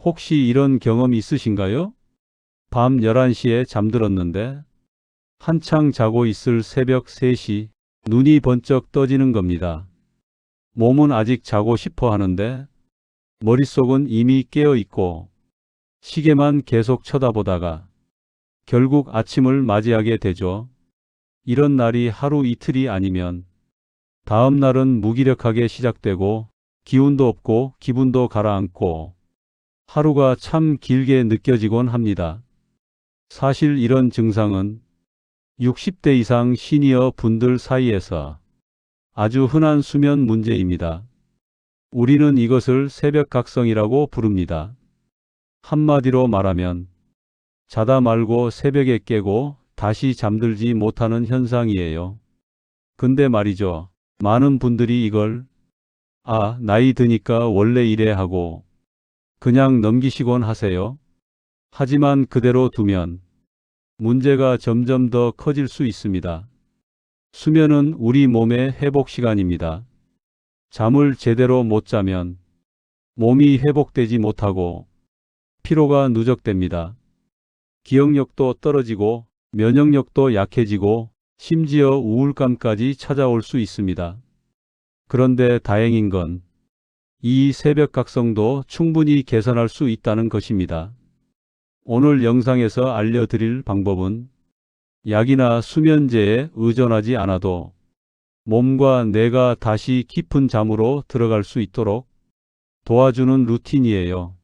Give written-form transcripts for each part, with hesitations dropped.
혹시 이런 경험 있으신가요? 밤 11시에 잠들었는데 한창 자고 있을 새벽 3시 눈이 번쩍 떠지는 겁니다. 몸은 아직 자고 싶어 하는데 머릿속은 이미 깨어 있고 시계만 계속 쳐다보다가 결국 아침을 맞이하게 되죠. 이런 날이 하루 이틀이 아니면 다음 날은 무기력하게 시작되고 기운도 없고 기분도 가라앉고 하루가 참 길게 느껴지곤 합니다. 사실 이런 증상은 60대 이상 시니어 분들 사이에서 아주 흔한 수면 문제입니다. 우리는 이것을 새벽각성이라고 부릅니다. 한마디로 말하면 자다 말고 새벽에 깨고 다시 잠들지 못하는 현상이에요. 근데 말이죠. 많은 분들이 이걸 나이 드니까 원래 이래 하고 그냥 넘기시곤 하세요. 하지만 그대로 두면 문제가 점점 더 커질 수 있습니다. 수면은 우리 몸의 회복 시간입니다. 잠을 제대로 못 자면 몸이 회복되지 못하고 피로가 누적됩니다. 기억력도 떨어지고 면역력도 약해지고 심지어 우울감까지 찾아올 수 있습니다. 그런데 다행인 건 이 새벽각성도 충분히 개선할 수 있다는 것입니다. 오늘 영상에서 알려드릴 방법은 약이나 수면제에 의존하지 않아도 몸과 뇌가 다시 깊은 잠으로 들어갈 수 있도록 도와주는 루틴이에요.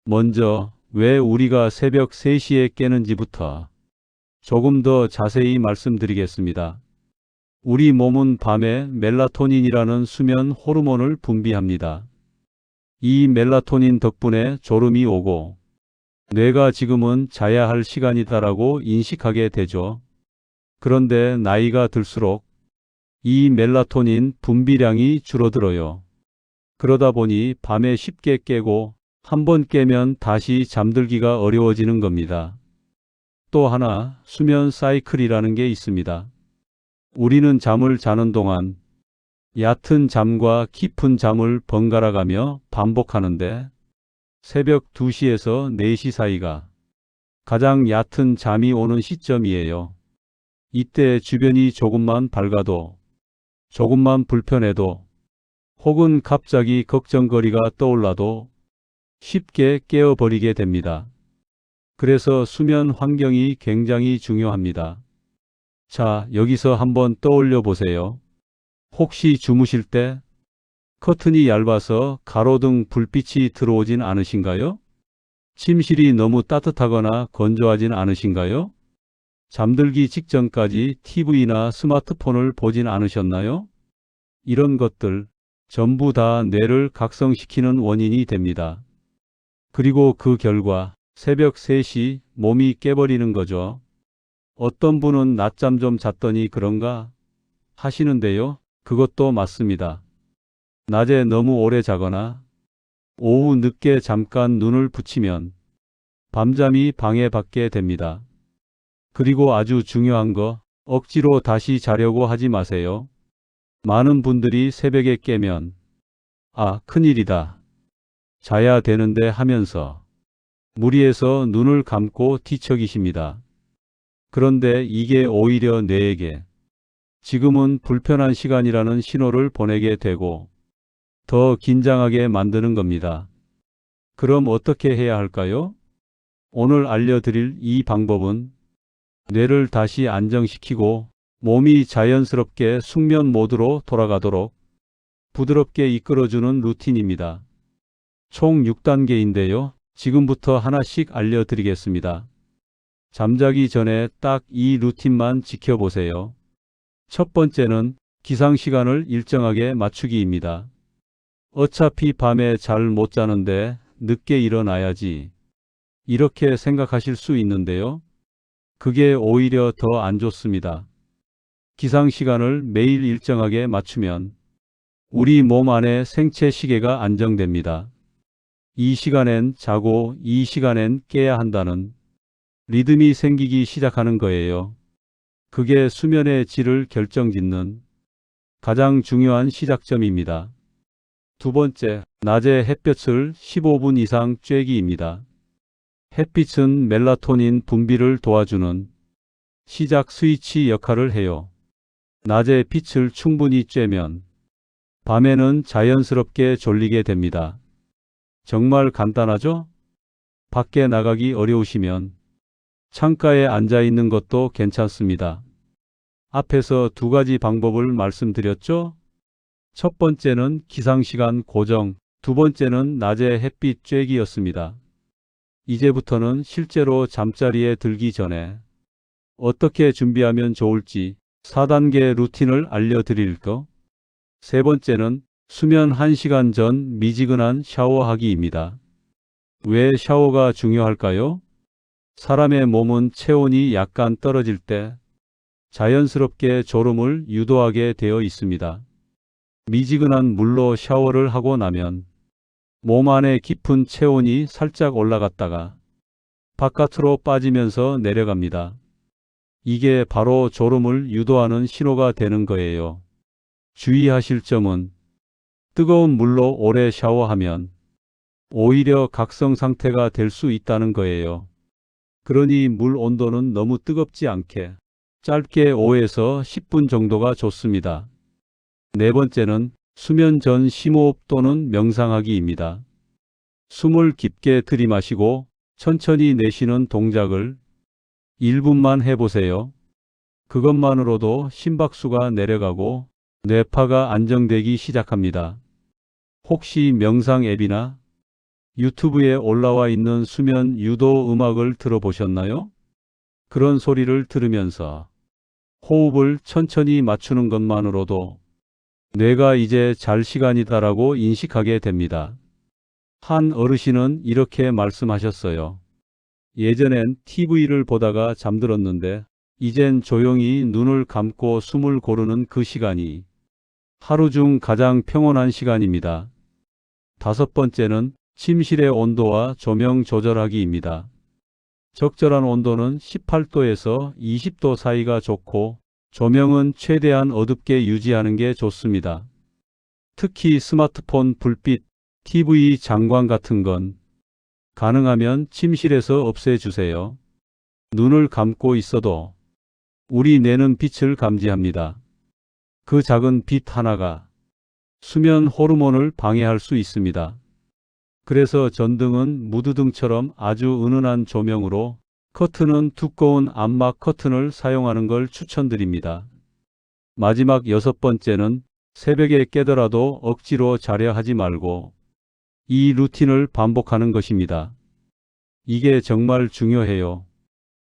먼저 왜 우리가 새벽 3시에 깨는지부터 조금 더 자세히 말씀드리겠습니다. 우리 몸은 밤에 멜라토닌이라는 수면 호르몬을 분비합니다. 이 멜라토닌 덕분에 졸음이 오고 뇌가 지금은 자야 할 시간이다라고 인식하게 되죠. 그런데 나이가 들수록 이 멜라토닌 분비량이 줄어들어요. 그러다 보니 밤에 쉽게 깨고 한번 깨면 다시 잠들기가 어려워지는 겁니다. 또 하나 수면 사이클이라는 게 있습니다. 우리는 잠을 자는 동안 얕은 잠과 깊은 잠을 번갈아 가며 반복하는데 새벽 2시에서 4시 사이가 가장 얕은 잠이 오는 시점이에요. 이때 주변이 조금만 밝아도 조금만 불편해도 혹은 갑자기 걱정거리가 떠올라도 쉽게 깨어버리게 됩니다. 그래서 수면 환경이 굉장히 중요합니다. 자, 여기서 한번 떠올려 보세요. 혹시 주무실 때 커튼이 얇아서 가로등 불빛이 들어오진 않으신가요? 침실이 너무 따뜻하거나 건조하진 않으신가요? 잠들기 직전까지 TV나 스마트폰을 보진 않으셨나요? 이런 것들 전부 다 뇌를 각성시키는 원인이 됩니다. 그리고 그 결과 새벽 3시 몸이 깨버리는 거죠. 어떤 분은 낮잠 좀 잤더니 그런가 하시는데요. 그것도 맞습니다. 낮에 너무 오래 자거나 오후 늦게 잠깐 눈을 붙이면 밤잠이 방해받게 됩니다. 그리고 아주 중요한 거 억지로 다시 자려고 하지 마세요. 많은 분들이 새벽에 깨면 큰일이다. 자야 되는데 하면서 무리해서 눈을 감고 뒤척이십니다. 그런데 이게 오히려 뇌에게 지금은 불편한 시간이라는 신호를 보내게 되고 더 긴장하게 만드는 겁니다. 그럼 어떻게 해야 할까요? 오늘 알려드릴 이 방법은 뇌를 다시 안정시키고 몸이 자연스럽게 숙면 모드로 돌아가도록 부드럽게 이끌어주는 루틴입니다. 총 6단계인데요. 지금부터 하나씩 알려드리겠습니다. 잠자기 전에 딱 이 루틴만 지켜보세요. 첫 번째는 기상시간을 일정하게 맞추기입니다. 어차피 밤에 잘 못 자는데 늦게 일어나야지. 이렇게 생각하실 수 있는데요. 그게 오히려 더 안 좋습니다. 기상시간을 매일 일정하게 맞추면 우리 몸 안의 생체 시계가 안정됩니다. 이 시간엔 자고 이 시간엔 깨야 한다는 리듬이 생기기 시작하는 거예요. 그게 수면의 질을 결정짓는 가장 중요한 시작점입니다. 두 번째, 낮에 햇볕을 15분 이상 쬐기입니다. 햇빛은 멜라토닌 분비를 도와주는 시작 스위치 역할을 해요. 낮에 빛을 충분히 쬐면 밤에는 자연스럽게 졸리게 됩니다. 정말 간단하죠? 밖에 나가기 어려우시면 창가에 앉아 있는 것도 괜찮습니다. 앞에서 두 가지 방법을 말씀드렸죠? 첫 번째는 기상시간 고정, 두 번째는 낮에 햇빛 쬐기였습니다. 이제부터는 실제로 잠자리에 들기 전에 어떻게 준비하면 좋을지 4단계 루틴을 알려드릴까? 세 번째는 수면 1시간 전 미지근한 샤워하기입니다. 왜 샤워가 중요할까요? 사람의 몸은 체온이 약간 떨어질 때 자연스럽게 졸음을 유도하게 되어 있습니다. 미지근한 물로 샤워를 하고 나면 몸 안에 깊은 체온이 살짝 올라갔다가 바깥으로 빠지면서 내려갑니다. 이게 바로 졸음을 유도하는 신호가 되는 거예요. 주의하실 점은 뜨거운 물로 오래 샤워하면 오히려 각성 상태가 될 수 있다는 거예요. 그러니 물 온도는 너무 뜨겁지 않게 짧게 5에서 10분 정도가 좋습니다. 네 번째는 수면 전 심호흡 또는 명상하기입니다. 숨을 깊게 들이마시고 천천히 내쉬는 동작을 1분만 해보세요. 그것만으로도 심박수가 내려가고 뇌파가 안정되기 시작합니다. 혹시 명상 앱이나 유튜브에 올라와 있는 수면 유도 음악을 들어보셨나요? 그런 소리를 들으면서 호흡을 천천히 맞추는 것만으로도 뇌가 이제 잘 시간이다라고 인식하게 됩니다. 한 어르신은 이렇게 말씀하셨어요. 예전엔 TV를 보다가 잠들었는데 이젠 조용히 눈을 감고 숨을 고르는 그 시간이 하루 중 가장 평온한 시간입니다. 다섯 번째는 침실의 온도와 조명 조절하기입니다. 적절한 온도는 18도에서 20도 사이가 좋고 조명은 최대한 어둡게 유지하는 게 좋습니다. 특히 스마트폰 불빛, TV 장광 같은 건 가능하면 침실에서 없애주세요. 눈을 감고 있어도 우리 뇌는 빛을 감지합니다. 그 작은 빛 하나가 수면 호르몬을 방해할 수 있습니다. 그래서 전등은 무드등처럼 아주 은은한 조명으로, 커튼은 두꺼운 암막 커튼을 사용하는 걸 추천드립니다. 마지막 여섯 번째는 새벽에 깨더라도 억지로 자려 하지 말고 이 루틴을 반복하는 것입니다. 이게 정말 중요해요.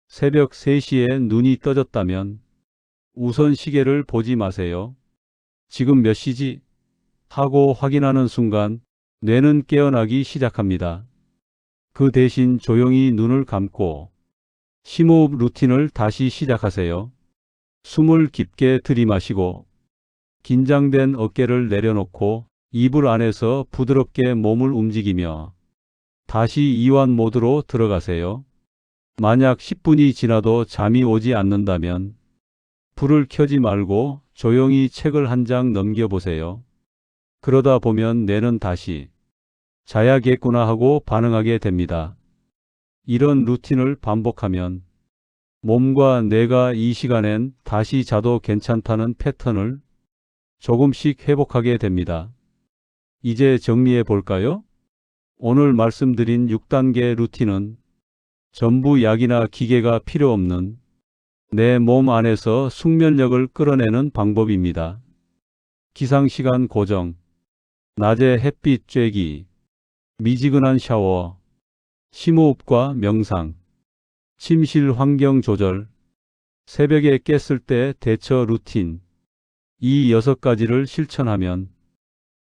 새벽 3시에 눈이 떠졌다면 우선 시계를 보지 마세요. 지금 몇 시지? 하고 확인하는 순간 뇌는 깨어나기 시작합니다. 그 대신 조용히 눈을 감고 심호흡 루틴을 다시 시작하세요. 숨을 깊게 들이마시고 긴장된 어깨를 내려놓고 이불 안에서 부드럽게 몸을 움직이며 다시 이완 모드로 들어가세요. 만약 10분이 지나도 잠이 오지 않는다면 불을 켜지 말고 조용히 책을 한 장 넘겨보세요. 그러다 보면 뇌는 다시 자야겠구나 하고 반응하게 됩니다. 이런 루틴을 반복하면 몸과 뇌가 이 시간엔 다시 자도 괜찮다는 패턴을 조금씩 회복하게 됩니다. 이제 정리해 볼까요? 오늘 말씀드린 6단계 루틴은 전부 약이나 기계가 필요 없는 내 몸 안에서 숙면력을 끌어내는 방법입니다. 기상시간 고정, 낮에 햇빛 쬐기, 미지근한 샤워, 심호흡과 명상, 침실 환경 조절, 새벽에 깼을 때 대처 루틴, 이 6가지를 실천하면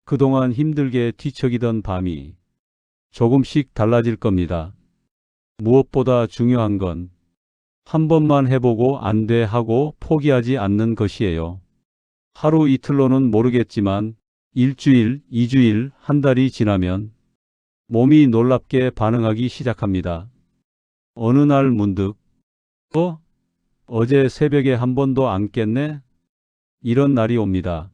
그동안 힘들게 뒤척이던 밤이 조금씩 달라질 겁니다. 무엇보다 중요한 건 한 번만 해보고 안 돼 하고 포기하지 않는 것이에요. 하루 이틀로는 모르겠지만 일주일, 2주일, 한 달이 지나면 몸이 놀랍게 반응하기 시작합니다. 어느 날 문득 어제 새벽에 한 번도 안 깼네? 이런 날이 옵니다.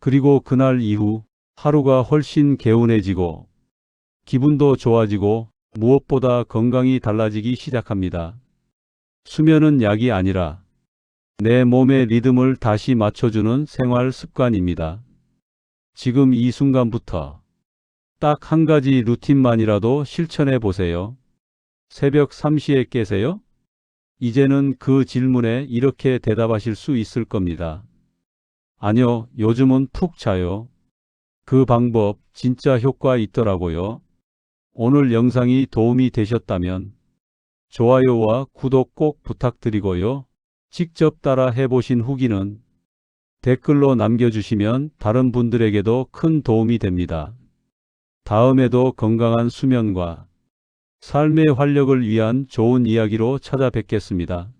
그리고 그날 이후 하루가 훨씬 개운해지고 기분도 좋아지고 무엇보다 건강이 달라지기 시작합니다. 수면은 약이 아니라 내 몸의 리듬을 다시 맞춰주는 생활 습관입니다. 지금 이 순간부터 딱 한 가지 루틴만이라도 실천해 보세요. 새벽 3시에 깨세요? 이제는 그 질문에 이렇게 대답하실 수 있을 겁니다. 아니요, 요즘은 푹 자요. 그 방법 진짜 효과 있더라고요. 오늘 영상이 도움이 되셨다면 좋아요와 구독 꼭 부탁드리고요. 직접 따라 해보신 후기는 댓글로 남겨주시면 다른 분들에게도 큰 도움이 됩니다. 다음에도 건강한 수면과 삶의 활력을 위한 좋은 이야기로 찾아뵙겠습니다.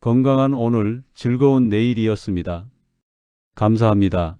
건강한 오늘, 즐거운 내일이었습니다. 감사합니다.